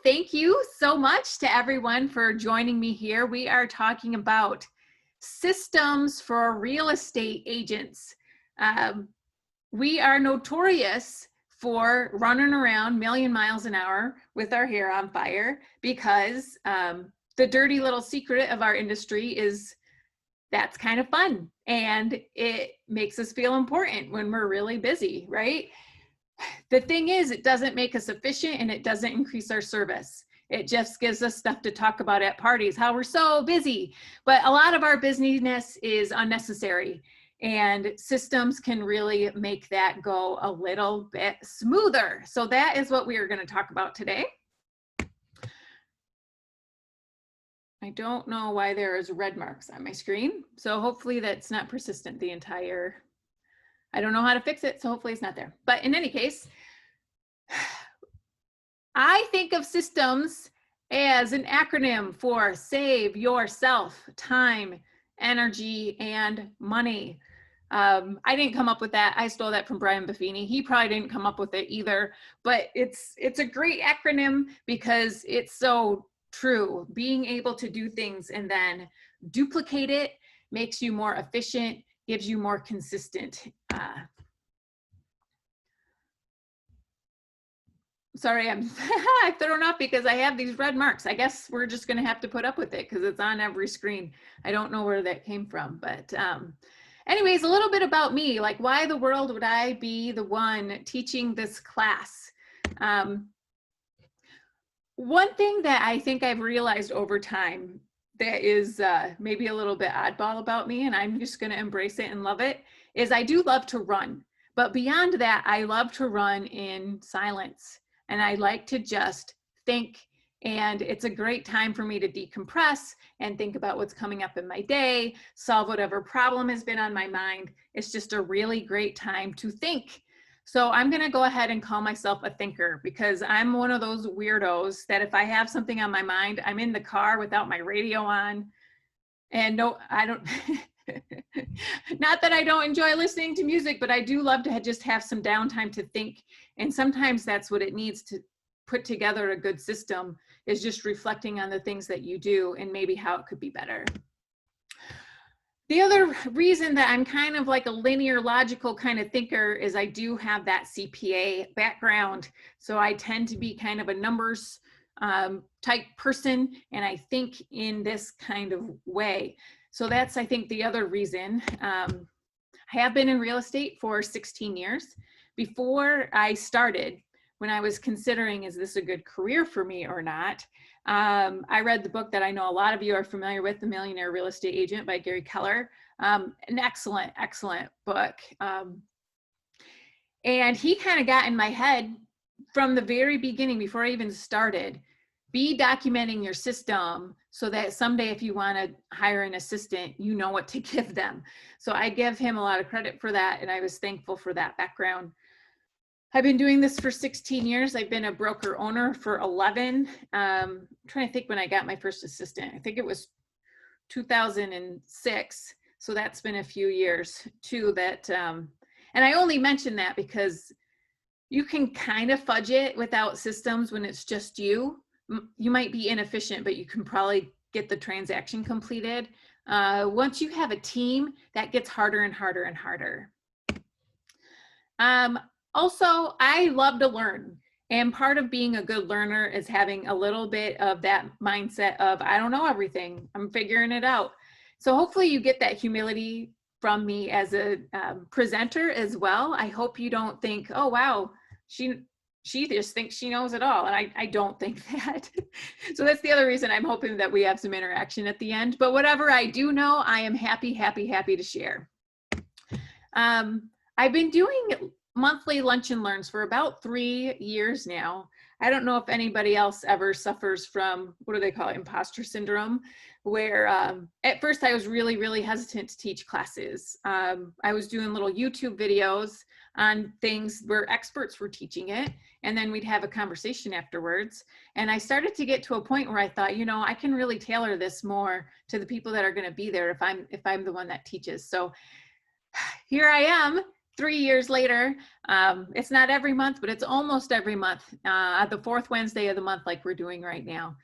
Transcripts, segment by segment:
Thank you so much to everyone for joining me here. We are talking about systems for real estate agents. We are notorious for running around a million miles an hour with our hair on fire because the dirty little secret of our industry is that's kind of fun and it makes us feel important when we're really busy, right? The thing is, it doesn't make us efficient and it doesn't increase our service. It just gives us stuff to talk about at parties, how we're so busy. But a lot of our busyness is unnecessary, and systems can really make that go a little bit smoother. So that is what we are going to talk about today. I don't know why there is red marks on my screen. So hopefully that's not persistent the entire, I don't know how to fix it. So hopefully it's not there. But in any case, I think of systems as an acronym for save yourself time, energy, and money. I didn't come up with that. I stole that from Brian Buffini. He probably didn't come up with it either, but it's a great acronym because it's so true. Being able to do things and then duplicate it makes you more efficient, gives you more consistent. Sorry, I'm thrown off because I have these red marks. I guess we're just going to have to put up with it because it's on every screen. I don't know where that came from, but anyways, a little bit about me. Like, why the world would I be the one teaching this class? One thing that I think I've realized over time that is maybe a little bit oddball about me, and I'm just going to embrace it and love it, is I do love to run. But beyond that, I love to run in silence. And I like to just think, and it's a great time for me to decompress and think about what's coming up in my day, solve whatever problem has been on my mind. It's just a really great time to think. So I'm going to go ahead and call myself a thinker because I'm one of those weirdos that if I have something on my mind, I'm in the car without my radio on. And no, I don't, not that I don't enjoy listening to music, but I do love to just have some downtime to think. And sometimes that's what it needs to put together a good system, is just reflecting on the things that you do and maybe how it could be better. The other reason that I'm kind of like a linear, logical kind of thinker is I do have that CPA background. So I tend to be kind of a numbers type person, and I think in this kind of way. So that's, I think, the other reason. I have been in real estate for 16 years. Before I started, when I was considering, is this a good career for me or not? I read the book that I know a lot of you are familiar with, The Millionaire Real Estate Agent by Gary Keller. An excellent, excellent book. And he kind of got in my head from the very beginning, before I even started, be documenting your system so that someday if you want to hire an assistant, you know what to give them. So I give him a lot of credit for that, and I was thankful for that background. I've been doing this for 16 years. I've been a broker owner for 11. I'm trying to think when I got my first assistant. I think it was 2006. So that's been a few years too. That, and I only mention that because you can kind of fudge it without systems when it's just you. You might be inefficient, but you can probably get the transaction completed. Once you have a team, that gets harder and harder and harder. Also, I love to learn. And part of being a good learner is having a little bit of that mindset of, I don't know everything, I'm figuring it out. So hopefully you get that humility from me as a presenter as well. I hope you don't think, oh, wow, she just thinks she knows it all. And I don't think that. So that's the other reason I'm hoping that we have some interaction at the end. But whatever I do know, I am happy to share. I've been doing monthly lunch and learns for about 3 years now. I don't know if anybody else ever suffers from, what do they call it, imposter syndrome, where at first I was really, really hesitant to teach classes. I was doing little YouTube videos on things where experts were teaching it, and then we'd have a conversation afterwards. And I started to get to a point where I thought, you know, I can really tailor this more to the people that are going to be there if I'm the one that teaches. So here I am 3 years later. It's not every month, but it's almost every month, the fourth Wednesday of the month, like we're doing right now.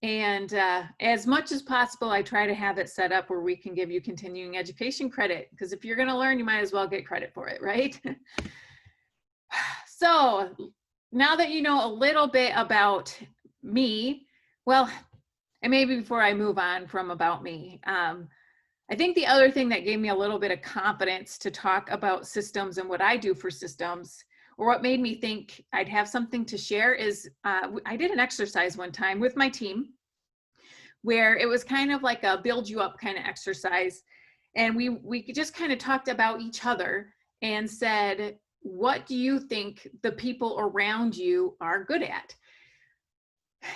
And as much as possible, I try to have it set up where we can give you continuing education credit, because if you're going to learn, you might as well get credit for it, right? So now that you know a little bit about me, well, and maybe before I move on from about me, I think the other thing that gave me a little bit of confidence to talk about systems and what I do for systems, or what made me think I'd have something to share, is I did an exercise one time with my team where it was kind of like a build you up kind of exercise. And we just kind of talked about each other and said, what do you think the people around you are good at?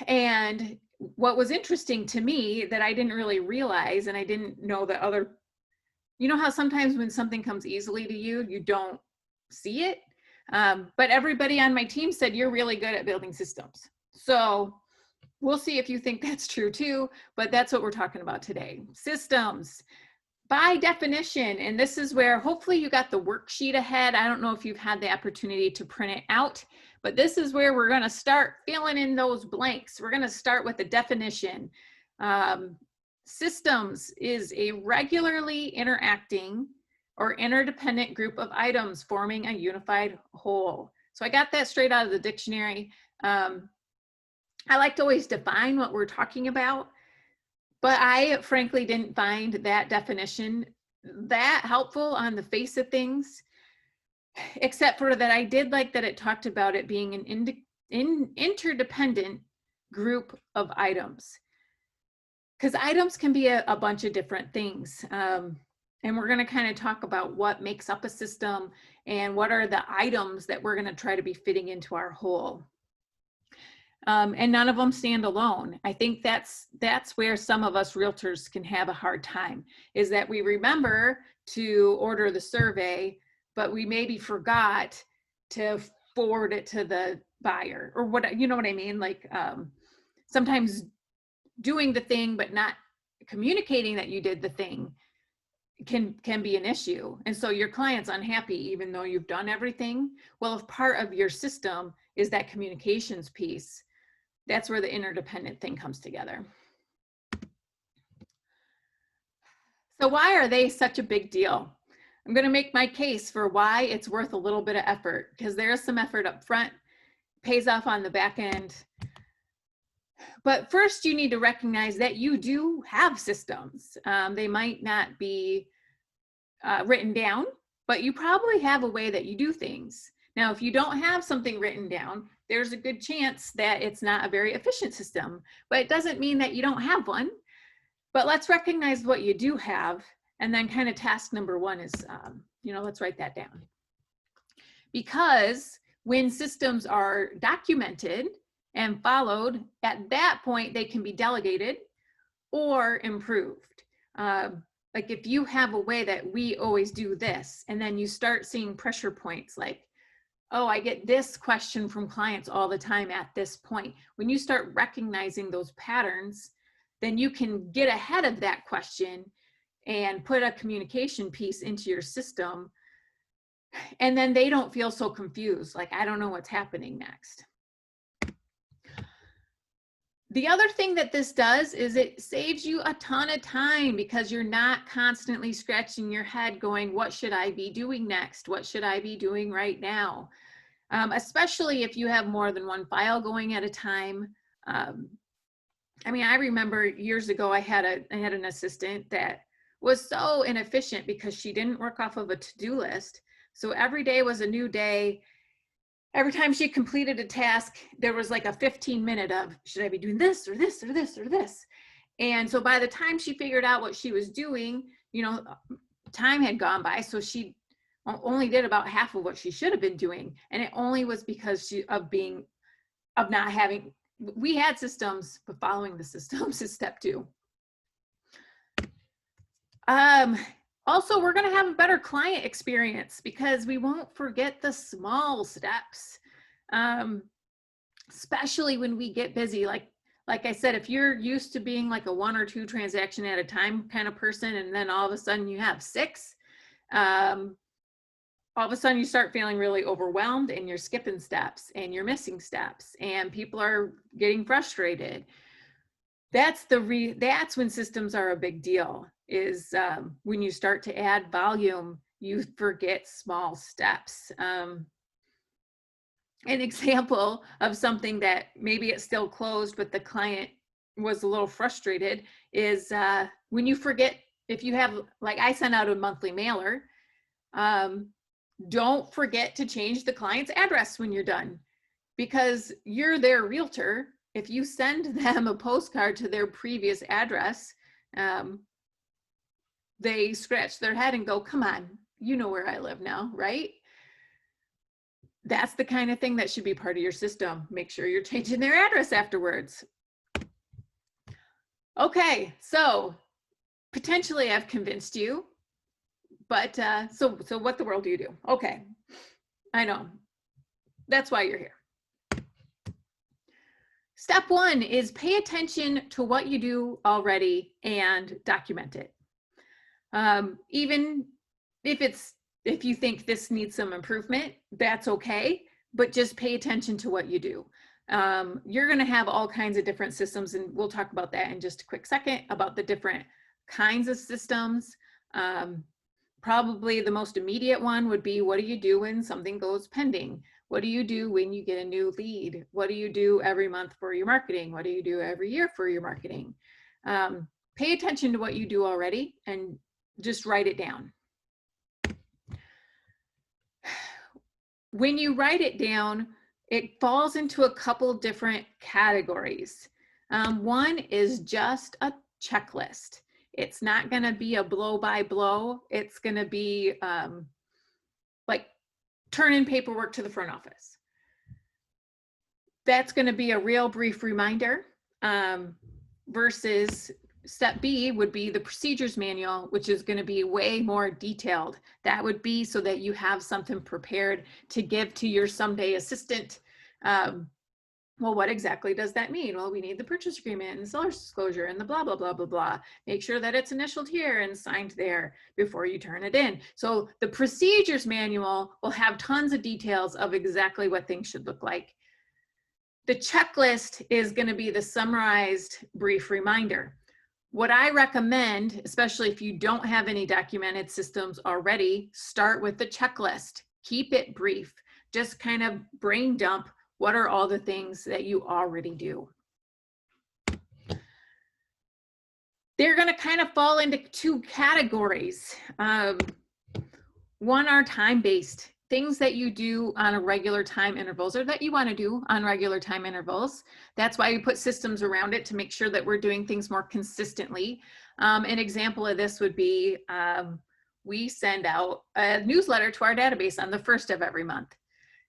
And what was interesting to me that I didn't really realize, and I didn't know that other, you know how sometimes when something comes easily to you, you don't see it? But everybody on my team said, you're really good at building systems. So we'll see if you think that's true too, but that's what we're talking about today. Systems, by definition, and this is where hopefully you got the worksheet ahead. I don't know if you've had the opportunity to print it out, but this is where we're going to start filling in those blanks. We're going to start with the definition. Systems is a regularly interacting or interdependent group of items forming a unified whole. So I got that straight out of the dictionary. I like to always define what we're talking about, but I frankly didn't find that definition that helpful on the face of things, except for that I did like that it talked about it being an interdependent group of items, because items can be a bunch of different things. And we're going to kind of talk about what makes up a system and what are the items that we're going to try to be fitting into our whole. And none of them stand alone. I think that's where some of us realtors can have a hard time, is that we remember to order the survey, but we maybe forgot to forward it to the buyer, or what, you know what I mean? Like sometimes doing the thing but not communicating that you did the thing can be an issue. And so your client's unhappy even though you've done everything. Well, if part of your system is that communications piece, that's where the interdependent thing comes together. So why are they such a big deal? I'm going to make my case for why it's worth a little bit of effort, because there is some effort up front, pays off on the back end. But first, you need to recognize that you do have systems. They might not be written down, but you probably have a way that you do things. Now, if you don't have something written down, there's a good chance that it's not a very efficient system, but it doesn't mean that you don't have one. But let's recognize what you do have, and then kind of task number one is, let's write that down. Because when systems are documented and followed, at that point, they can be delegated or improved. Like if you have a way that we always do this, and then you start seeing pressure points like, oh, I get this question from clients all the time at this point. When you start recognizing those patterns, then you can get ahead of that question and put a communication piece into your system. And then they don't feel so confused, like, I don't know what's happening next. The other thing that this does is it saves you a ton of time, because you're not constantly scratching your head going, what should I be doing next? What should I be doing right now? Especially if you have more than one file going at a time. I remember years ago, I had an assistant that was so inefficient because she didn't work off of a to-do list. So every day was a new day. Every time she completed a task, there was like a 15-minute of, should I be doing this or this or this or this? And so by the time she figured out what she was doing, time had gone by. So she only did about half of what she should have been doing. And it only was because we had systems, but following the systems is step two. Also, we're going to have a better client experience because we won't forget the small steps, especially when we get busy. Like I said, if you're used to being like a 1 or 2 transaction at a time kind of person, and then all of a sudden you have 6, all of a sudden you start feeling really overwhelmed and you're skipping steps and you're missing steps and people are getting frustrated. That's when systems are a big deal, is when you start to add volume, you forget small steps. An example of something that maybe it's still closed, but the client was a little frustrated is when you forget, if you have, like I send out a monthly mailer, don't forget to change the client's address when you're done, because you're their realtor. If you send them a postcard to their previous address, they scratch their head and go, come on, you know where I live now, right? That's the kind of thing that should be part of your system. Make sure you're changing their address afterwards. Okay, so potentially I've convinced you, but so what the world do you do? Okay, I know, that's why you're here. Step one is pay attention to what you do already and document it. Even if you think this needs some improvement, that's okay, but just pay attention to what you do. You're going to have all kinds of different systems, and we'll talk about that in just a quick second, about the different kinds of systems. Probably the most immediate one would be, what do you do when something goes pending? What do you do when you get a new lead? What do you do every month for your marketing? What do you do every year for your marketing? Pay attention to what you do already and just write it down. When you write it down, it falls into a couple different categories. One is just a checklist. It's not going to be a blow by blow. It's going to be like turn in paperwork to the front office. That's going to be a real brief reminder, versus step B would be the procedures manual, which is going to be way more detailed. That would be so that you have something prepared to give to your someday assistant. Well, what exactly does that mean? Well, we need the purchase agreement and the seller's disclosure and the blah, blah, blah, blah, blah. Make sure that it's initialed here and signed there before you turn it in. So the procedures manual will have tons of details of exactly what things should look like. The checklist is going to be the summarized brief reminder. What I recommend, especially if you don't have any documented systems already, start with the checklist. Keep it brief. Just kind of brain dump. What are all the things that you already do? They're going to kind of fall into two categories. One are time-based, things that you do on a regular time intervals, or that you want to do on regular time intervals. That's why we put systems around it, to make sure that we're doing things more consistently. An example of this would be we send out a newsletter to our database on the 1st of every month.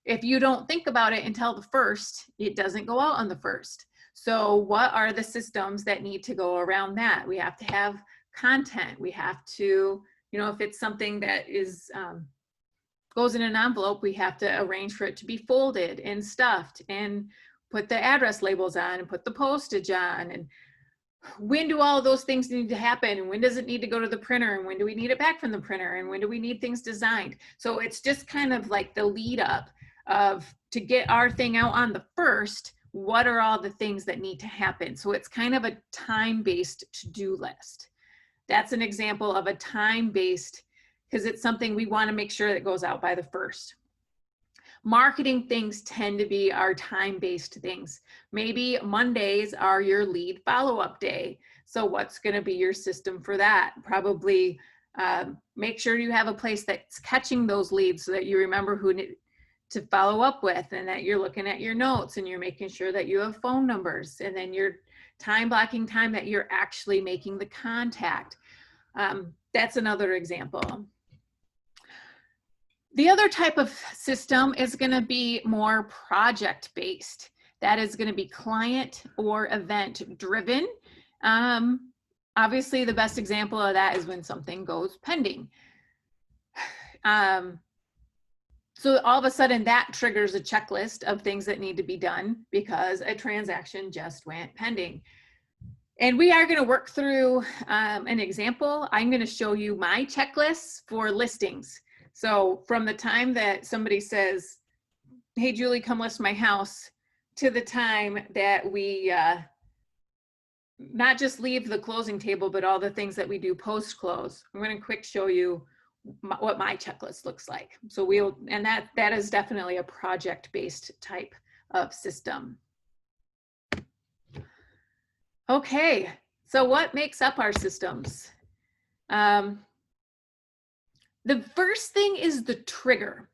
If you don't think about it until the 1st, it doesn't go out on the 1st. So what are the systems that need to go around that? We have to have content. We have to, you know, if it's something that is goes in an envelope, we have to arrange for it to be folded and stuffed and put the address labels on and put the postage on. And when do all of those things need to happen? And when does it need to go to the printer? And when do we need it back from the printer? And when do we need things designed? So it's just kind of like the lead up of, to get our thing out on the 1st, what are all the things that need to happen? So it's kind of a time-based to-do list. That's an example of a time-based, because it's something we want to make sure that goes out by the 1st. Marketing things tend to be our time-based things. Maybe Mondays are your lead follow-up day. So what's going to be your system for that? Probably make sure you have a place that's catching those leads so that you remember who to follow up with, and that you're looking at your notes and you're making sure that you have phone numbers, and then you're time blocking time that you're actually making the contact. That's another example. The other type of system is going to be more project-based. That is going to be client or event driven. Obviously, the best example of that is when something goes pending. So all of a sudden that triggers a checklist of things that need to be done because a transaction just went pending. And we are going to work through an example. I'm going to show you my checklists for listings. So from the time that somebody says, hey, Julie, come list my house, to the time that we not just leave the closing table, but all the things that we do post-close. I'm going to quick show you what my checklist looks like. So and that is definitely a project-based type of system. Okay, so what makes up our systems? The first thing is the trigger.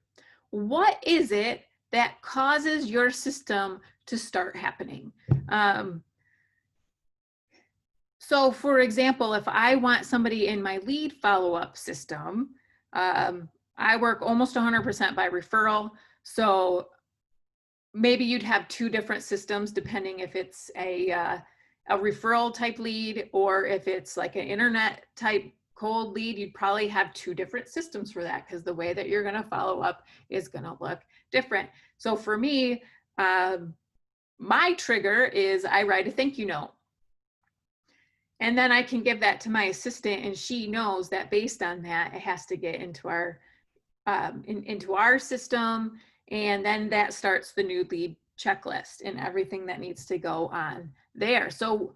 What is it that causes your system to start happening? So for example, if I want somebody in my lead follow-up system, I work almost 100% by referral. So maybe you'd have two different systems depending if it's a referral type lead or if it's like an internet type cold lead. You'd probably have two different systems for that because the way that you're going to follow up is going to look different. So for me, my trigger is I write a thank you note. And then I can give that to my assistant, and she knows that based on that, it has to get into our into our system, and then that starts the new lead checklist and everything that needs to go on there. So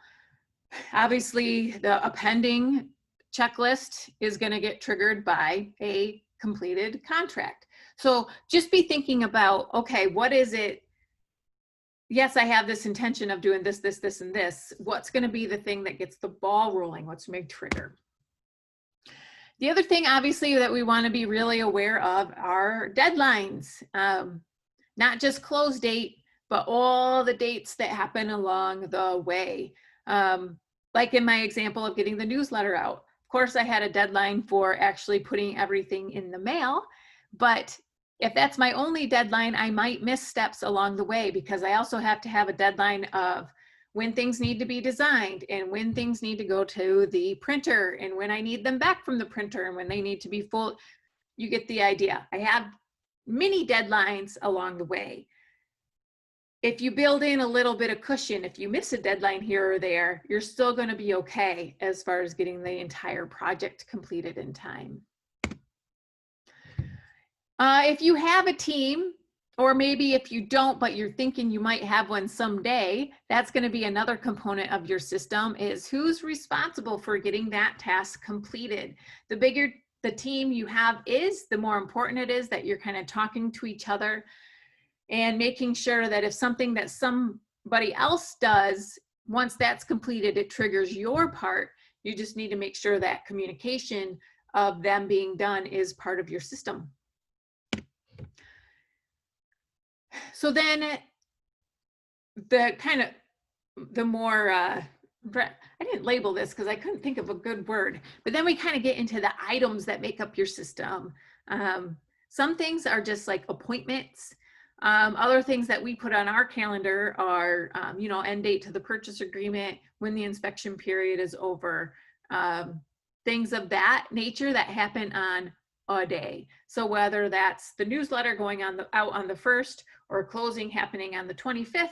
obviously, the appending checklist is going to get triggered by a completed contract. So just be thinking about, okay, what is it? Yes, I have this intention of doing this, this, this, and this. What's going to be the thing that gets the ball rolling? What's my trigger? The other thing, obviously, that we want to be really aware of are deadlines. Not just close date, but all the dates that happen along the way. Like in my example of getting the newsletter out. Of course, I had a deadline for actually putting everything in the mail, but if that's my only deadline, I might miss steps along the way because I also have to have a deadline of when things need to be designed and when things need to go to the printer and when I need them back from the printer and when they need to be full. You get the idea. I have mini deadlines along the way. If you build in a little bit of cushion, if you miss a deadline here or there, you're still going to be okay as far as getting the entire project completed in time. If you have a team, or maybe if you don't, but you're thinking you might have one someday, that's going to be another component of your system is who's responsible for getting that task completed. The bigger the team you have is, the more important it is that you're kind of talking to each other and making sure that if something that somebody else does, once that's completed, it triggers your part. You just need to make sure that communication of them being done is part of your system. So then the more, I didn't label this because I couldn't think of a good word, but then we kind of get into the items that make up your system. Some things are just like appointments. Other things that we put on our calendar are, end date to the purchase agreement, when the inspection period is over, things of that nature that happen on a day. So whether that's the newsletter going out on the 1st or closing happening on the 25th,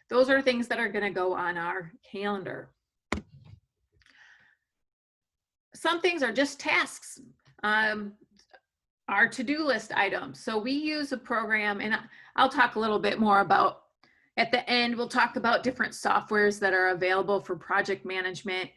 those are things that are going to go on our calendar. Some things are just tasks. Our to-do list items. So we use a program, and I'll talk a little bit more about at the end. We'll talk about different softwares that are available for project management.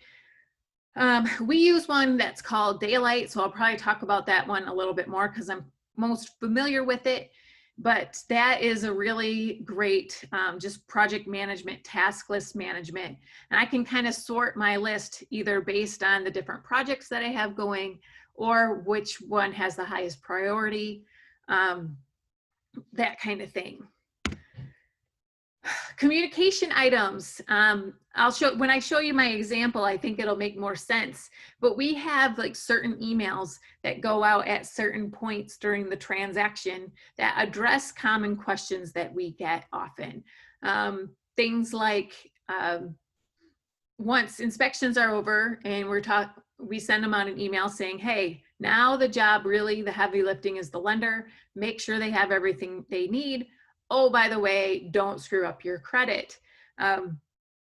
We use one that's called Daylight, so I'll probably talk about that one a little bit more because I'm most familiar with it. But that is a really great just project management, task list management. And I can kind of sort my list either based on the different projects that I have going or which one has the highest priority, that kind of thing. Communication items. When I show you my example, I think it'll make more sense, but we have like certain emails that go out at certain points during the transaction that address common questions that we get often. Things like once inspections are over and we send them out an email saying, hey, now the job really, the heavy lifting is the lender. Make sure they have everything they need. Oh, by the way, don't screw up your credit.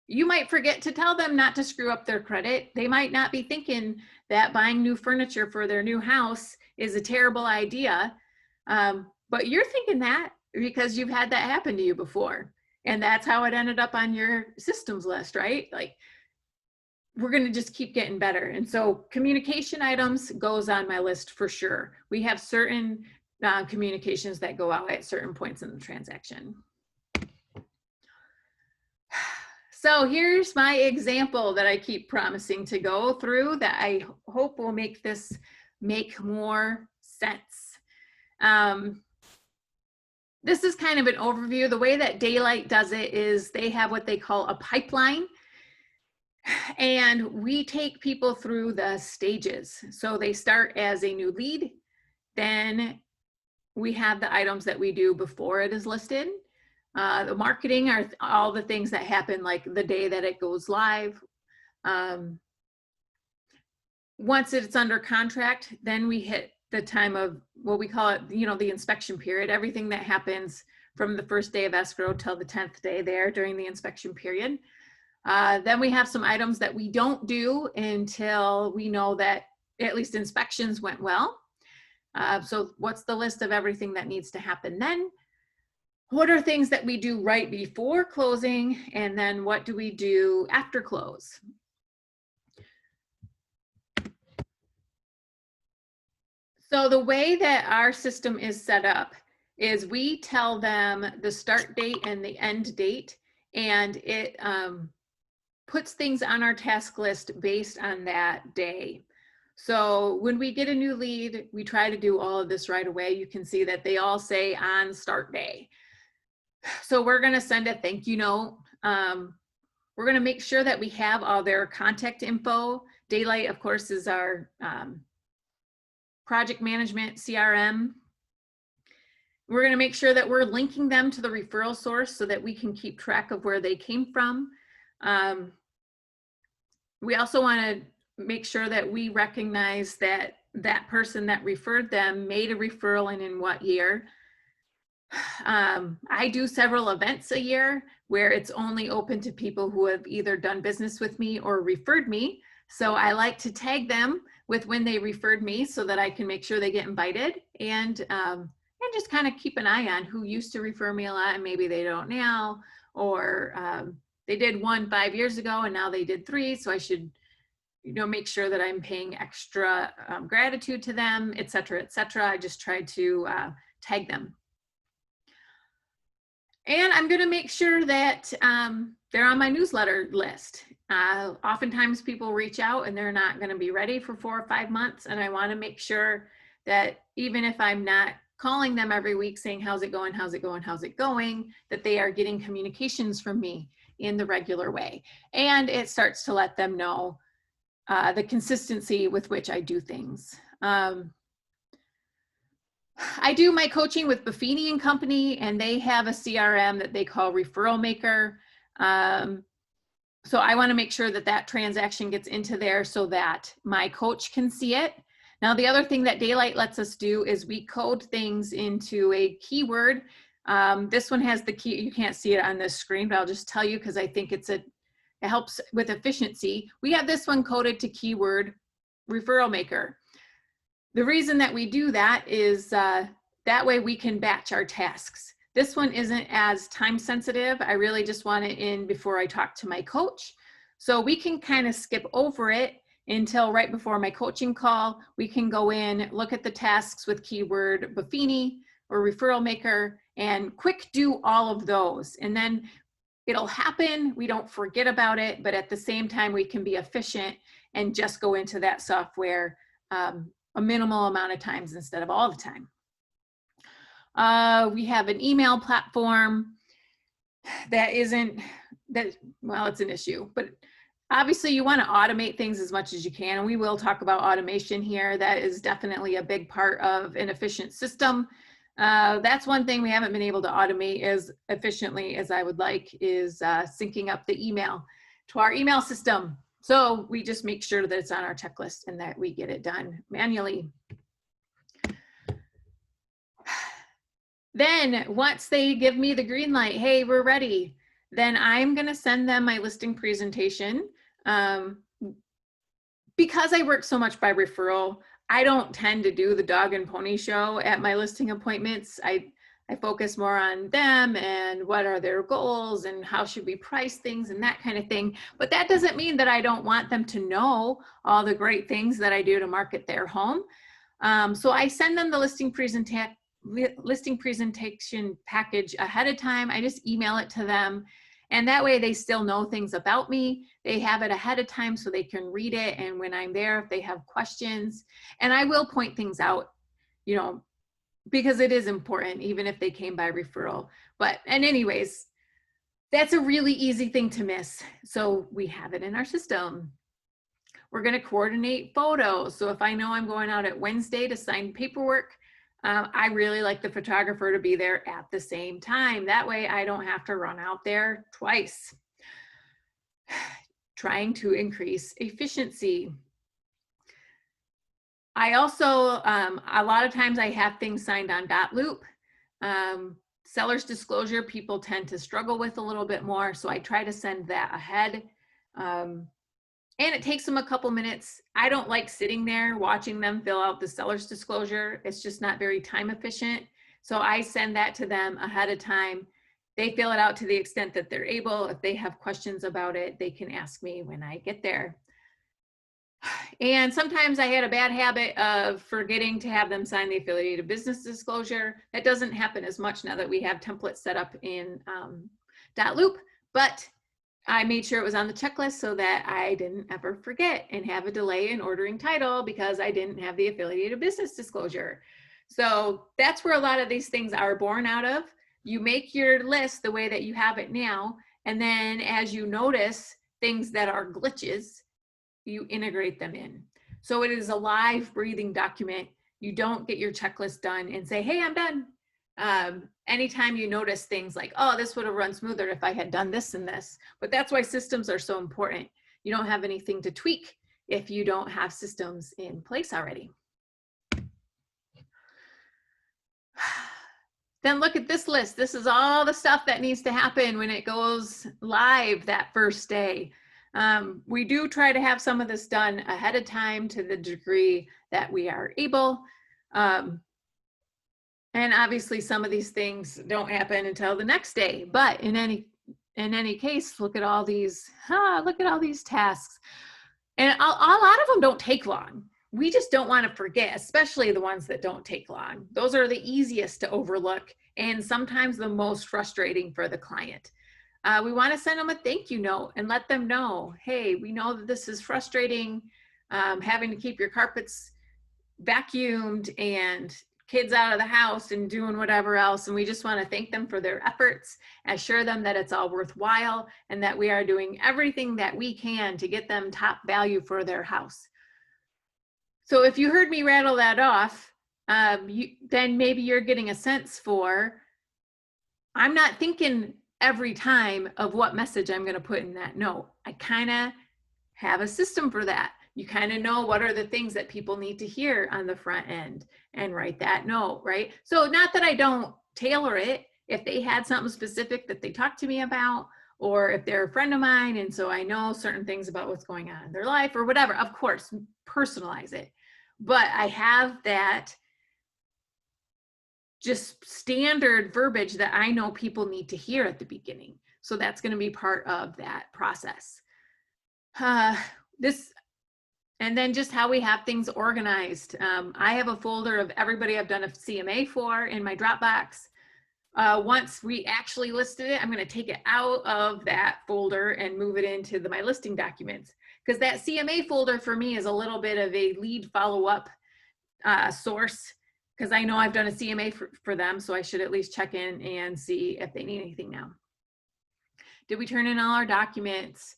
You might forget to tell them not to screw up their credit. They might not be thinking that buying new furniture for their new house is a terrible idea. But you're thinking that because you've had that happen to you before. And that's how it ended up on your systems list, right? Like, we're going to just keep getting better. And so communication items goes on my list for sure. We have certain communications that go out at certain points in the transaction. So here's my example that I keep promising to go through that I hope will make this make more sense. This is kind of an overview. The way that Daylight does it is they have what they call a pipeline. And we take people through the stages. So they start as a new lead. Then we have the items that we do before it is listed. The marketing are all the things that happen like the day that it goes live. Once it's under contract, then we hit the time of what we call it, the inspection period, everything that happens from the first day of escrow till the 10th day there during the inspection period. Then we have some items that we don't do until we know that at least inspections went well. So what's the list of everything that needs to happen then? What are things that we do right before closing? And then what do we do after close? So the way that our system is set up is we tell them the start date and the end date, and it puts things on our task list based on that day. So when we get a new lead, we try to do all of this right away. You can see that they all say on start day. So we're going to send a thank you note. We're going to make sure that we have all their contact info. Daylight, of course, is our project management CRM. We're going to make sure that we're linking them to the referral source so that we can keep track of where they came from. We also want to make sure that we recognize that that person that referred them made a referral and in what year. I do several events a year where it's only open to people who have either done business with me or referred me. So I like to tag them with when they referred me so that I can make sure they get invited, and just kind of keep an eye on who used to refer me a lot and maybe they don't now, or they did 1 5 years ago and now they did 3. So I should, make sure that I'm paying extra gratitude to them, et cetera, et cetera. I just try to tag them. And I'm going to make sure that they're on my newsletter list. Oftentimes people reach out and they're not going to be ready for 4 or 5 months. And I want to make sure that even if I'm not calling them every week saying, how's it going, how's it going, how's it going, that they are getting communications from me in the regular way. And it starts to let them know the consistency with which I do things. I do my coaching with Buffini and Company, and they have a CRM that they call Referral Maker. So I want to make sure that that transaction gets into there so that my coach can see it. Now, the other thing that Daylight lets us do is we code things into a keyword. This one has the key. You can't see it on this screen, but I'll just tell you because I think it helps with efficiency. We have this one coded to keyword Referral Maker. The reason that we do that is that way we can batch our tasks. This one isn't as time sensitive. I really just want it in before I talk to my coach. So we can kind of skip over it until right before my coaching call. We can go in, look at the tasks with keyword Buffini or Referral Maker, and quick do all of those. And then it'll happen. We don't forget about it, but at the same time, we can be efficient and just go into that software a minimal amount of times instead of all the time. We have an email platform that well, it's an issue, but obviously you want to automate things as much as you can. And we will talk about automation here. That is definitely a big part of an efficient system. That's one thing we haven't been able to automate as efficiently as I would like is syncing up the email to our email system. So we just make sure that it's on our checklist and that we get it done manually. Then once they give me the green light, hey, we're ready, then I'm going to send them my listing presentation. Because I work so much by referral, I don't tend to do the dog and pony show at my listing appointments. I focus more on them and what are their goals and how should we price things and that kind of thing. But that doesn't mean that I don't want them to know all the great things that I do to market their home. So I send them the listing presentation package ahead of time. I just email it to them. And that way they still know things about me. They have it ahead of time so they can read it. And when I'm there, if they have questions, and I will point things out, you know, because it is important, even if they came by referral. But, and anyways, that's a really easy thing to miss. So we have it in our system. We're going to coordinate photos. So if I know I'm going out at Wednesday to sign paperwork, I really like the photographer to be there at the same time. That way I don't have to run out there twice. Trying to increase efficiency. I also, a lot of times I have things signed on dotloop. Seller's disclosure, people tend to struggle with a little bit more. So I try to send that ahead. And it takes them a couple minutes. I don't like sitting there watching them fill out the seller's disclosure. It's just not very time efficient. So I send that to them ahead of time. They fill it out to the extent that they're able. If they have questions about it, they can ask me when I get there. And sometimes I had a bad habit of forgetting to have them sign the affiliated business disclosure. That doesn't happen as much now that we have templates set up in dotloop, but I made sure it was on the checklist so that I didn't ever forget and have a delay in ordering title because I didn't have the affiliated business disclosure. So that's where a lot of these things are born out of. You make your list the way that you have it now, and then as you notice things that are glitches, you integrate them in. So it is a live, breathing document. You don't get your checklist done and say, hey, I'm done. Anytime you notice things like, oh, this would have run smoother if I had done this and this. But that's why systems are so important. You don't have anything to tweak if you don't have systems in place already. Then look at this list. This is all the stuff that needs to happen when it goes live that first day. We do try to have some of this done ahead of time to the degree that we are able. And obviously some of these things don't happen until the next day, but in any case, look at all these tasks. And a lot of them don't take long. We just don't want to forget, especially the ones that don't take long. Those are the easiest to overlook and sometimes the most frustrating for the client. We want to send them a thank you note and let them know, hey, we know that this is frustrating, having to keep your carpets vacuumed and kids out of the house and doing whatever else. And we just want to thank them for their efforts, assure them that it's all worthwhile and that we are doing everything that we can to get them top value for their house. So if you heard me rattle that off, then maybe you're getting a sense for, I'm not thinking every time of what message I'm going to put in that note. I kind of have a system for that. You kind of know what are the things that people need to hear on the front end and write that note, right? So not that I don't tailor it. If they had something specific that they talked to me about, or if they're a friend of mine and so I know certain things about what's going on in their life or whatever, of course, personalize it. But I have that just standard verbiage that I know people need to hear at the beginning. So that's going to be part of that process. And then just how we have things organized. I have a folder of everybody I've done a CMA for in my Dropbox. Once we actually listed it, I'm going to take it out of that folder and move it into my listing documents, because that CMA folder for me is a little bit of a lead follow-up source, because I know I've done a CMA for them, so I should at least check in and see if they need anything now. Did we turn in all our documents?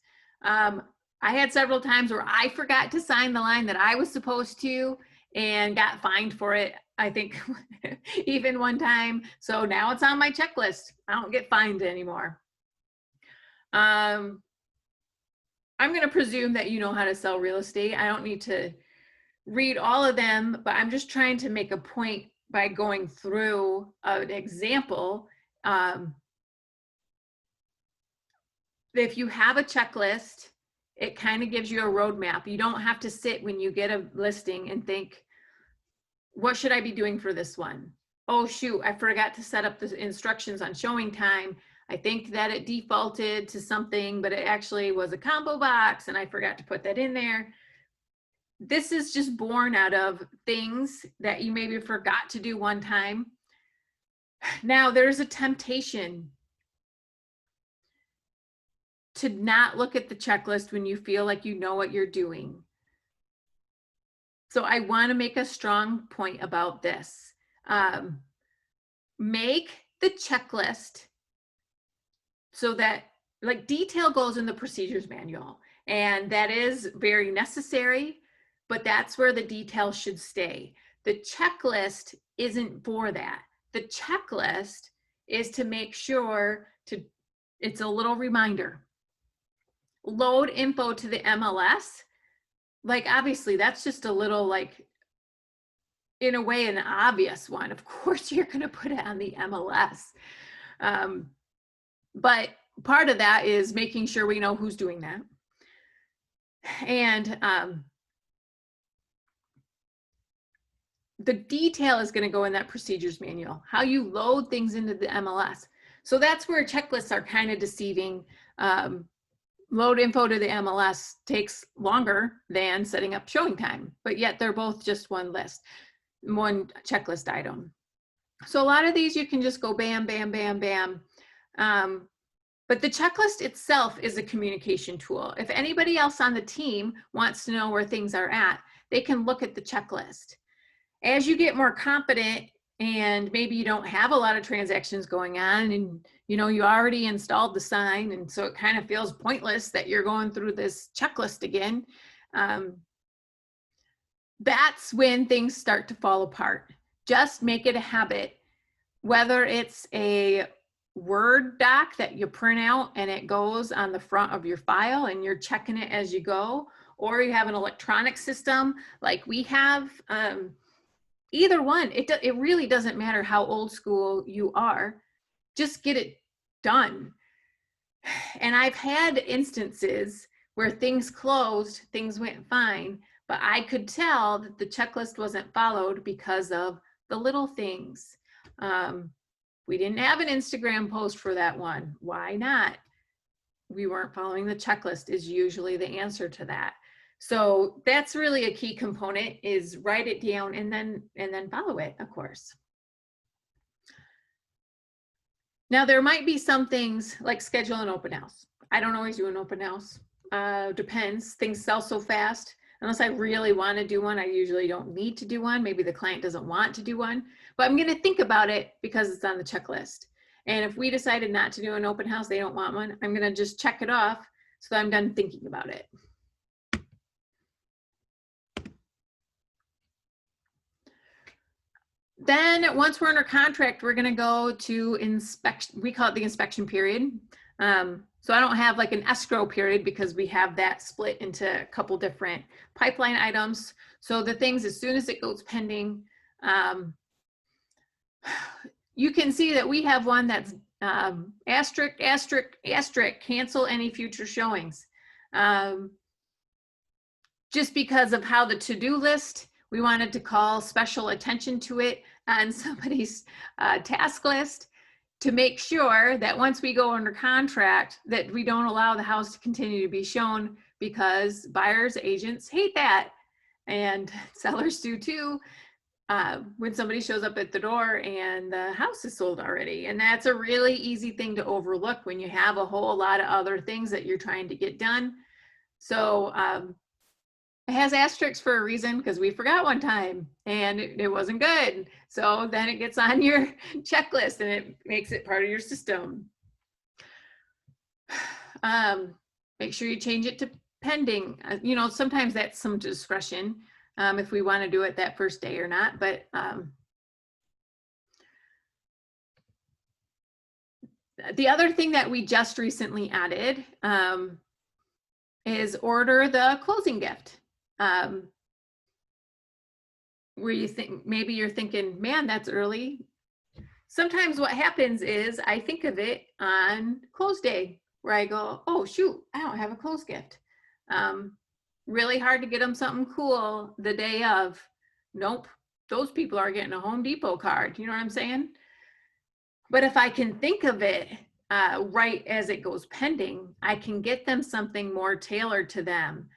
I had several times where I forgot to sign the line that I was supposed to and got fined for it, I think, even one time. So now it's on my checklist. I don't get fined anymore. I'm going to presume that you know how to sell real estate. I don't need to read all of them, but I'm just trying to make a point by going through an example. if you have a checklist, it kind of gives you a roadmap. You don't have to sit when you get a listing and think, what should I be doing for this one? Oh, shoot, I forgot to set up the instructions on showing time. I think that it defaulted to something, but it actually was a combo box and I forgot to put that in there. This is just born out of things that you maybe forgot to do one time. Now, there's a temptation to not look at the checklist when you feel like you know what you're doing. So I want to make a strong point about this. Make the checklist so that, like, detail goes in the procedures manual, and that is very necessary, but that's where the detail should stay. The checklist isn't for that. The checklist is to make sure it's a little reminder. Load info to the MLS. Like, obviously that's just a little, like, in a way, an obvious one. Of course you're going to put it on the MLS. But part of that is making sure we know who's doing that. And the detail is going to go in that procedures manual, how you load things into the MLS. So that's where checklists are kind of deceiving. Load info to the MLS takes longer than setting up showing time, but yet they're both just one list, one checklist item. So a lot of these you can just go bam, bam, bam, bam. But the checklist itself is a communication tool. If anybody else on the team wants to know where things are at, they can look at the checklist. As you get more confident and maybe you don't have a lot of transactions going on and you know you already installed the sign, and so it kind of feels pointless that you're going through this checklist again, that's when things start to fall apart. Just make it a habit, whether it's a Word doc that you print out and it goes on the front of your file and you're checking it as you go, or you have an electronic system like we have. Either one, it really doesn't matter how old school you are, just get it done. And I've had instances where things closed, things went fine, but I could tell that the checklist wasn't followed because of the little things. We didn't have an Instagram post for that one. Why not? We weren't following the checklist is usually the answer to that. So that's really a key component, is write it down and then follow it, of course. Now there might be some things like schedule an open house. I don't always do an open house. Depends. Things sell so fast. Unless I really want to do one, I usually don't need to do one. Maybe the client doesn't want to do one, but I'm going to think about it because it's on the checklist. And if we decided not to do an open house, they don't want one, I'm going to just check it off so that I'm done thinking about it. Then once we're under contract, we're going to go to inspection. We call it the inspection period. So I don't have like an escrow period because we have that split into a couple different pipeline items. So the things, as soon as it goes pending, you can see that we have one that's asterisk, asterisk, asterisk, cancel any future showings. Just because of how the to-do list, we wanted to call special attention to it on somebody's task list to make sure that once we go under contract that we don't allow the house to continue to be shown, because buyers agents hate that and sellers do too, when somebody shows up at the door and the house is sold already. And that's a really easy thing to overlook when you have a whole lot of other things that you're trying to get done. So it has asterisks for a reason, because we forgot one time and it wasn't good. So then it gets on your checklist and it makes it part of your system. Make sure you change it to pending. You know, sometimes that's some discretion if we want to do it that first day or not. But the other thing that we just recently added is order the closing gift. Where you think, maybe you're thinking, man, that's early. Sometimes what happens is I think of it on close day where I go, oh shoot, I don't have a close gift. Really hard to get them something cool the day of. Nope, those people are getting a Home Depot card. You know what I'm saying? But if I can think of it right as it goes pending, I can get them something more tailored to them.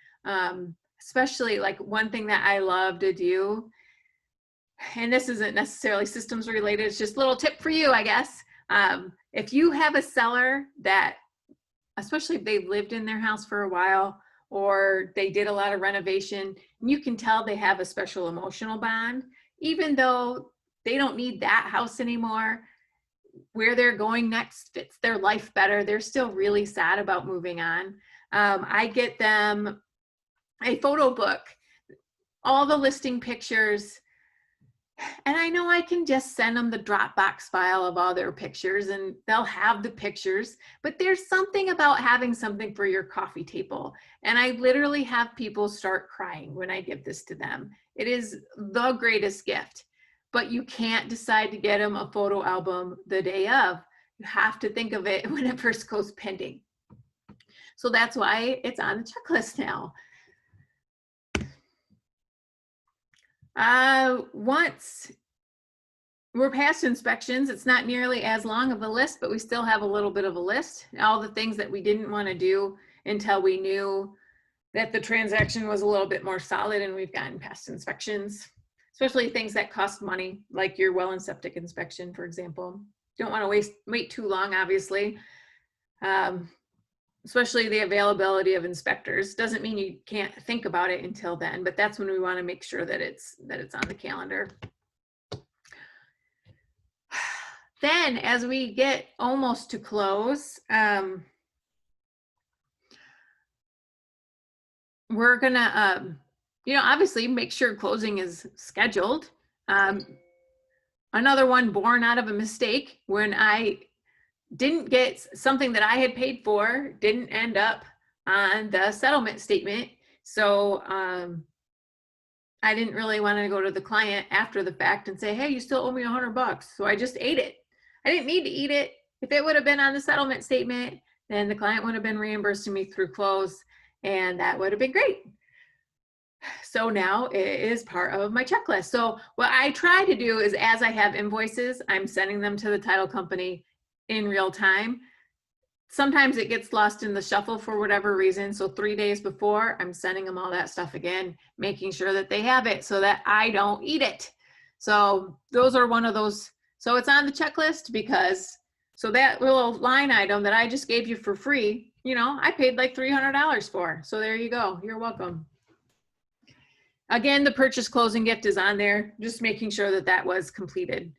Especially like one thing that I love to do, and this isn't necessarily systems related, it's just a little tip for you, I guess. If you have a seller that, especially if they've lived in their house for a while, or they did a lot of renovation, and you can tell they have a special emotional bond, even though they don't need that house anymore, where they're going next fits their life better, they're still really sad about moving on. I get them a photo book, all the listing pictures, and I know I can just send them the Dropbox file of all their pictures and they'll have the pictures, but there's something about having something for your coffee table. And I literally have people start crying when I give this to them. It is the greatest gift, but you can't decide to get them a photo album the day of. You have to think of it when it first goes pending. So that's why it's on the checklist now. Once we're past inspections, it's not nearly as long of a list, but we still have a little bit of a list. All the things that we didn't want to do until we knew that the transaction was a little bit more solid and we've gotten past inspections, especially things that cost money, like your well and septic inspection, for example. Don't want to wait too long, obviously. Especially the availability of inspectors. Doesn't mean you can't think about it until then, but that's when we want to make sure that it's on the calendar. Then as we get almost to close, we're gonna, obviously make sure closing is scheduled. Another one born out of a mistake, when I didn't get something that I had paid for, didn't end up on the settlement statement. So I didn't really want to go to the client after the fact and say, hey, you still owe me $100. So I just ate it. I didn't need to eat it. If it would have been on the settlement statement, then the client would have been reimbursing me through close, and that would have been great. So now it is part of my checklist. So what I try to do is, as I have invoices, I'm sending them to the title company in real time. Sometimes it gets lost in the shuffle for whatever reason. So 3 days before, I'm sending them all that stuff again, making sure that they have it so that I don't eat it. So those are one of those. So it's on the checklist because, so that little line item that I just gave you for free, I paid like $300 for. So there you go. You're welcome. Again, the purchase closing gift is on there, just making sure that that was completed.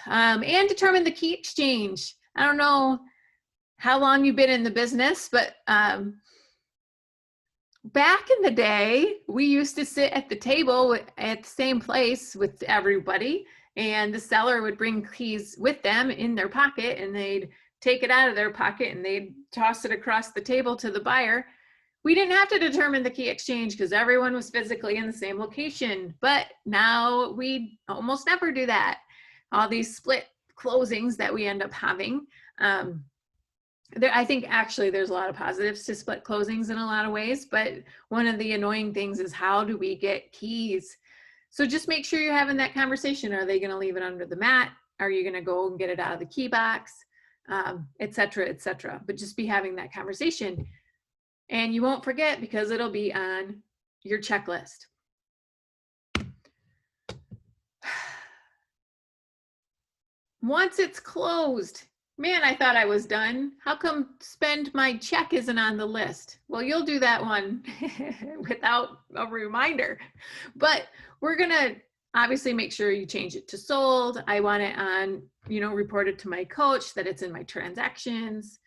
And determine the key exchange. I don't know how long you've been in the business, but back in the day, we used to sit at the table at the same place with everybody, and the seller would bring keys with them in their pocket, and they'd take it out of their pocket and they'd toss it across the table to the buyer. We didn't have to determine the key exchange because everyone was physically in the same location, but now we almost never do that. All these split closings that we end up having. I think actually there's a lot of positives to split closings in a lot of ways, but one of the annoying things is, how do we get keys? So just make sure you're having that conversation. Are they going to leave it under the mat? Are you going to go and get it out of the key box? Et cetera, et cetera. But just be having that conversation. And you won't forget because it'll be on your checklist. Once it's closed, man, I thought I was done. How come spend my check isn't on the list? Well, you'll do that one without a reminder. But we're gonna obviously make sure you change it to sold. I want it on, reported to my coach that it's in my transactions.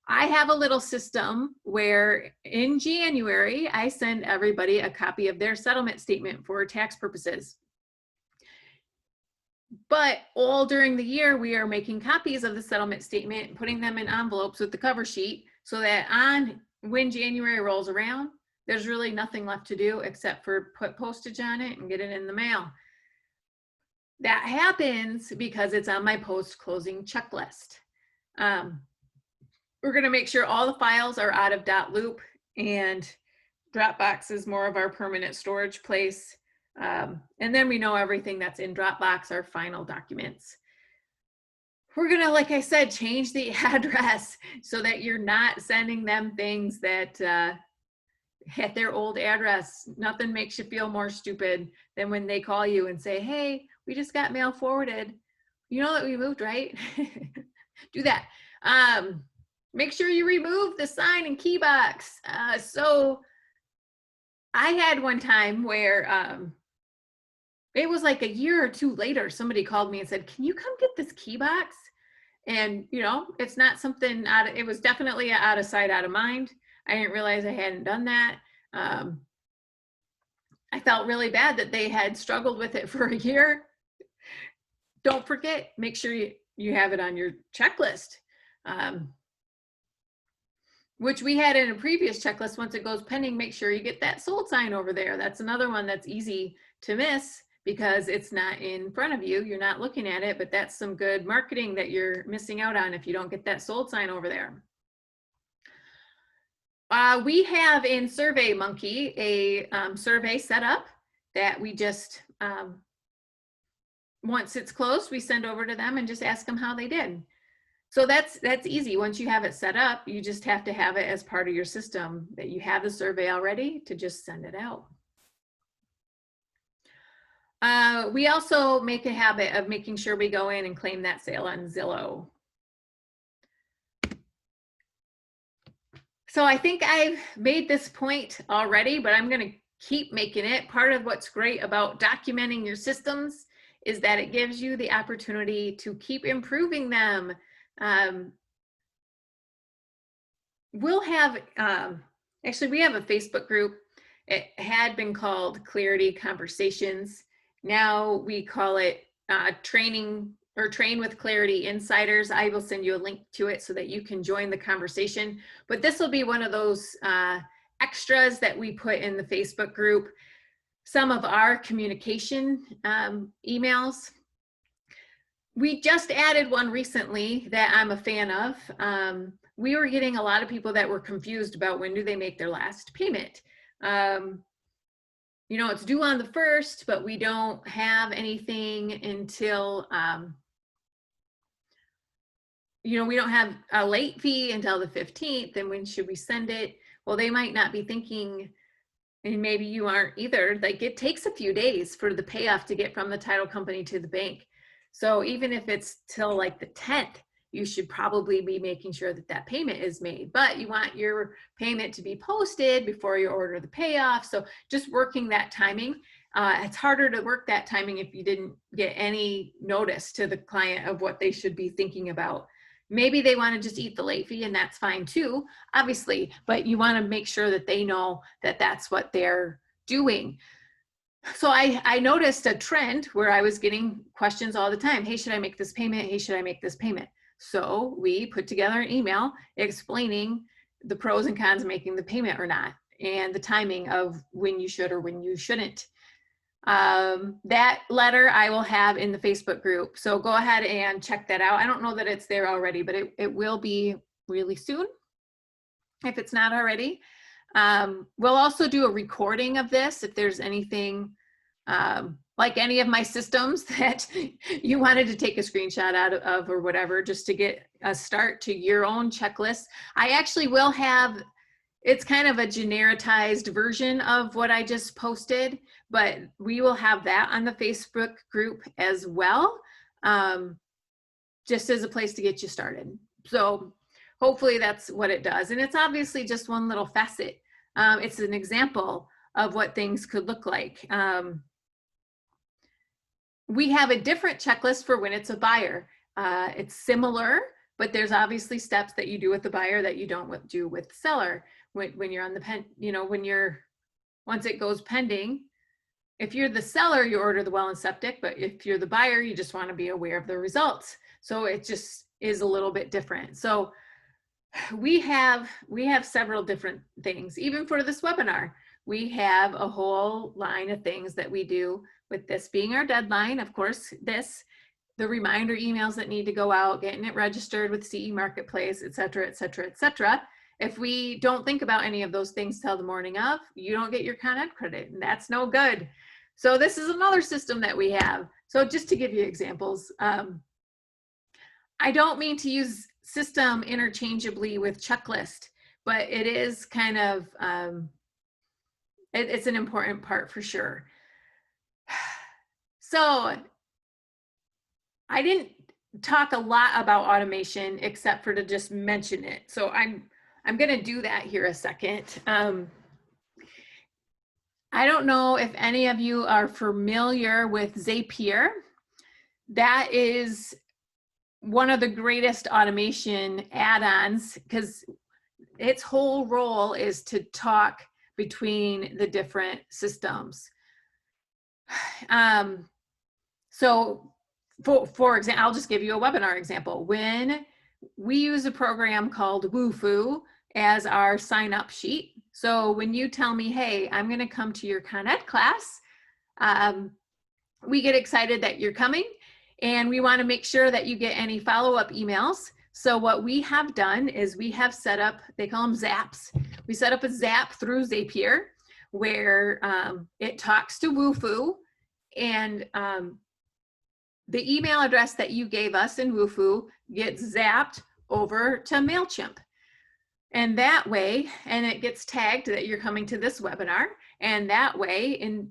I have a little system where in January, I send everybody a copy of their settlement statement for tax purposes. But all during the year, we are making copies of the settlement statement, putting them in envelopes with the cover sheet, so that when January rolls around, there's really nothing left to do except for put postage on it and get it in the mail. That happens because it's on my post-closing checklist. We're going to make sure all the files are out of .loop, and Dropbox is more of our permanent storage place. And then we know everything that's in Dropbox, our final documents. We're going to, like I said, change the address so that you're not sending them things that hit their old address. Nothing makes you feel more stupid than when they call you and say, hey, we just got mail forwarded. You know that we moved, right? Do that. Make sure you remove the sign and key box. So I had one time where it was like a year or two later, somebody called me and said, can you come get this key box? And, you know, it's not something it was definitely out of sight, out of mind. I didn't realize I hadn't done that. I felt really bad that they had struggled with it for a year. Don't forget, make sure you have it on your checklist, which we had in a previous checklist. Once it goes pending, make sure you get that sold sign over there. That's another one that's easy to miss because it's not in front of you. You're not looking at it, but that's some good marketing that you're missing out on if you don't get that sold sign over there. We have in SurveyMonkey a survey set up that we just, once it's closed, we send over to them and just ask them how they did. So that's easy. Once you have it set up, you just have to have it as part of your system that you have the survey already to just send it out. We also make a habit of making sure we go in and claim that sale on Zillow. So I think I've made this point already, but I'm going to keep making it. Part of what's great about documenting your systems is that it gives you the opportunity to keep improving them. We'll have, actually we have a Facebook group. It had been called Clarity Conversations. Now we call it Training or Train with Clarity Insiders. I will send you a link to it so that you can join the conversation. But this will be one of those extras that we put in the Facebook group. Some of our communication emails. We just added one recently that I'm a fan of. We were getting a lot of people that were confused about when do they make their last payment. You know, it's due on the 1st, but we don't have anything until, you know, we don't have a late fee until the 15th. And when should we send it? Well, they might not be thinking, and maybe you aren't either, like it takes a few days for the payoff to get from the title company to the bank. So even if it's till like the 10th, you should probably be making sure that that payment is made, but you want your payment to be posted before you order the payoff. So just working that timing. It's harder to work that timing if you didn't get any notice to the client of what they should be thinking about. Maybe they want to just eat the late fee, and that's fine too, obviously, but you want to make sure that they know that that's what they're doing. So I noticed a trend where I was getting questions all the time. Hey, should I make this payment? Hey, should I make this payment? So we put together an email explaining the pros and cons of making the payment or not, and the timing of when you should or when you shouldn't. That letter I will have in the Facebook group. So go ahead and check that out. I don't know that it's there already, but it will be really soon if it's not already. We'll also do a recording of this if there's anything like any of my systems that you wanted to take a screenshot out of or whatever, just to get a start to your own checklist. I actually will have, it's kind of a genericized version of what I just posted, but we will have that on the Facebook group as well, just as a place to get you started. So hopefully that's what it does. And it's obviously just one little facet. It's an example of what things could look like. We have a different checklist for when it's a buyer. It's similar, but there's obviously steps that you do with the buyer that you don't do with the seller. When you're on the you know, once it goes pending, if you're the seller, you order the well and septic, but if you're the buyer, you just want to be aware of the results. So it just is a little bit different. So we have several different things. Even for this webinar, we have a whole line of things that we do, with this being our deadline. Of course, this the reminder emails that need to go out, getting it registered with CE Marketplace, et cetera, et cetera, et cetera. If we don't think about any of those things till the morning of, you don't get your Con Ed credit, and that's no good. So this is another system that we have. So just to give you examples, I don't mean to use system interchangeably with checklist, but it is kind of, it's an important part for sure. So I didn't talk a lot about automation except for to just mention it. So I'm going to do that here a second. I don't know if any of you are familiar with Zapier. That is one of the greatest automation add-ons because its whole role is to talk between the different systems. So for example, I'll just give you a webinar example. When we use a program called Wufoo as our sign-up sheet. So when you tell me, hey, I'm going to come to your Con Ed class, we get excited that you're coming, and we want to make sure that you get any follow-up emails. So what we have done is we have set up, they call them Zaps. We set up a Zap through Zapier where it talks to Wufoo, and the email address that you gave us in Wufoo gets zapped over to MailChimp. And that way, and it gets tagged that you're coming to this webinar, and that way,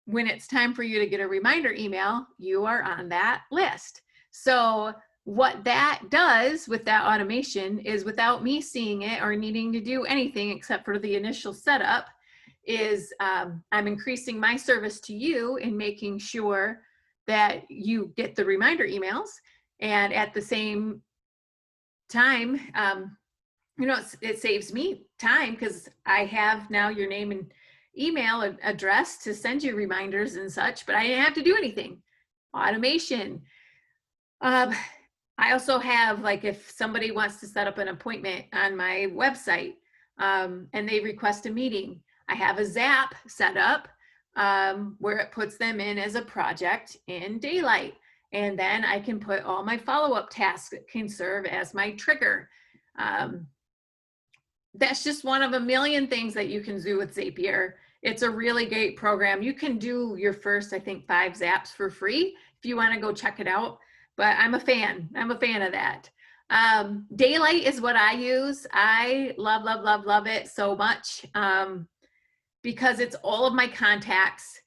when it's time for you to get a reminder email, you are on that list. So what that does with that automation is, without me seeing it or needing to do anything except for the initial setup, is I'm increasing my service to you in making sure that you get the reminder emails. And at the same time, you know, it saves me time because I have now your name and email address to send you reminders and such, but I didn't have to do anything. Automation. I also have, like, if somebody wants to set up an appointment on my website and they request a meeting, I have a Zap set up where it puts them in as a project in Daylight. And then I can put all my follow-up tasks that can serve as my trigger. That's just one of a million things that you can do with Zapier. It's a really great program. You can do your first, I think, 5 Zaps for free if you want to go check it out. But I'm a fan. I'm a fan of that. Daylight is what I use. I love, love, love, love it so much because it's all of my contacts.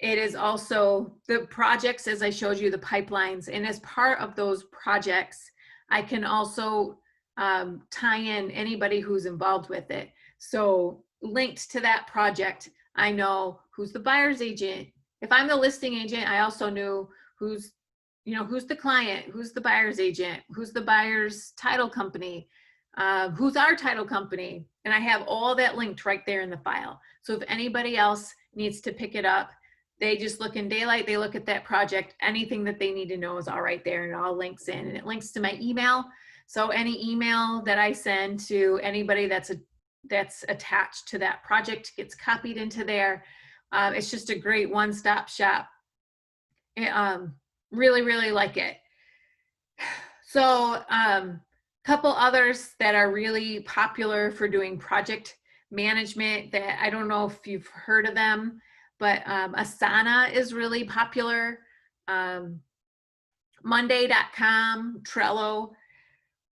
It is also the projects, as I showed you, the pipelines. And as part of those projects, I can also tie in anybody who's involved with it. So linked to that project, I know who's the buyer's agent. If I'm the listing agent, I also knew who's the client, who's the buyer's agent, who's the buyer's title company, who's our title company. And I have all that linked right there in the file. So if anybody else needs to pick it up, they just look in Daylight, they look at that project, anything that they need to know is all right there, and it all links in, and it links to my email. So any email that I send to anybody that's attached to that project gets copied into there. It's just a great one-stop shop. Really, really like it. So couple others that are really popular for doing project management that I don't know if you've heard of them, but Asana is really popular. Monday.com, Trello.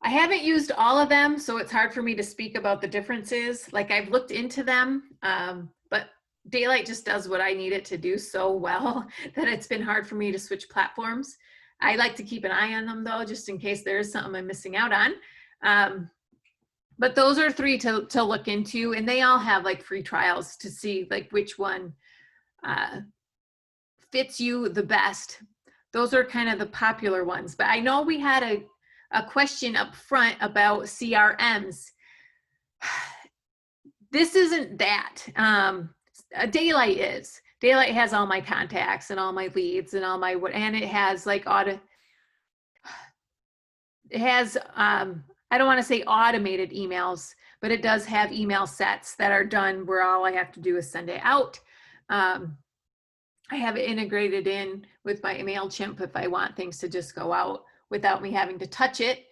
I haven't used all of them, so it's hard for me to speak about the differences. Like, I've looked into them, but Daylight just does what I need it to do so well that it's been hard for me to switch platforms. I like to keep an eye on them though, just in case there is something I'm missing out on. But those are 3 to look into, and they all have like free trials to see like which one fits you the best. Those are kind of the popular ones, but I know we had a question up front about CRMs. This isn't that. Daylight is. Daylight has all my contacts and all my leads and all my, and it has like it has, I don't want to say automated emails, but it does have email sets that are done where all I have to do is send it out. I have it integrated in with my MailChimp if I want things to just go out without me having to touch it.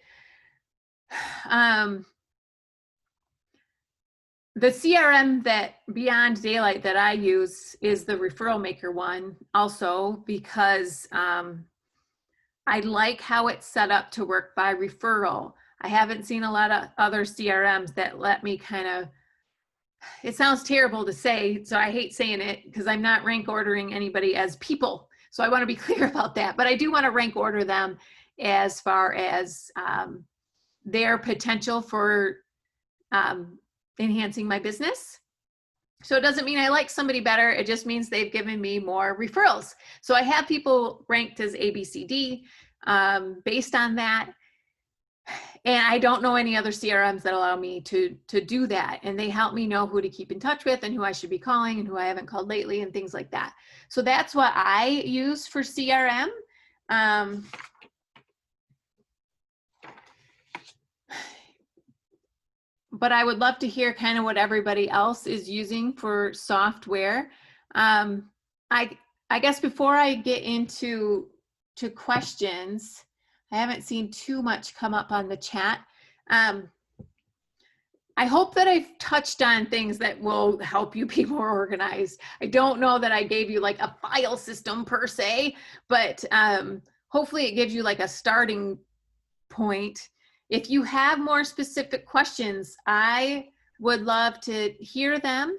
The CRM that Beyond Daylight that I use is the Referral Maker one also, because I like how it's set up to work by referral. I haven't seen a lot of other CRMs that let me kind of, it sounds terrible to say, so I hate saying it because I'm not rank ordering anybody as people. So I want to be clear about that, but I do want to rank order them as far as their potential for enhancing my business. So it doesn't mean I like somebody better. It just means they've given me more referrals. So I have people ranked as A, B, C, D based on that. And I don't know any other CRMs that allow me to do that. And they help me know who to keep in touch with and who I should be calling and who I haven't called lately and things like that. So that's what I use for CRM. But I would love to hear kind of what everybody else is using for software. I guess before I get into questions, I haven't seen too much come up on the chat. I hope that I've touched on things that will help you be more organized. I don't know that I gave you like a file system per se, but hopefully it gives you like a starting point. If you have more specific questions, I would love to hear them.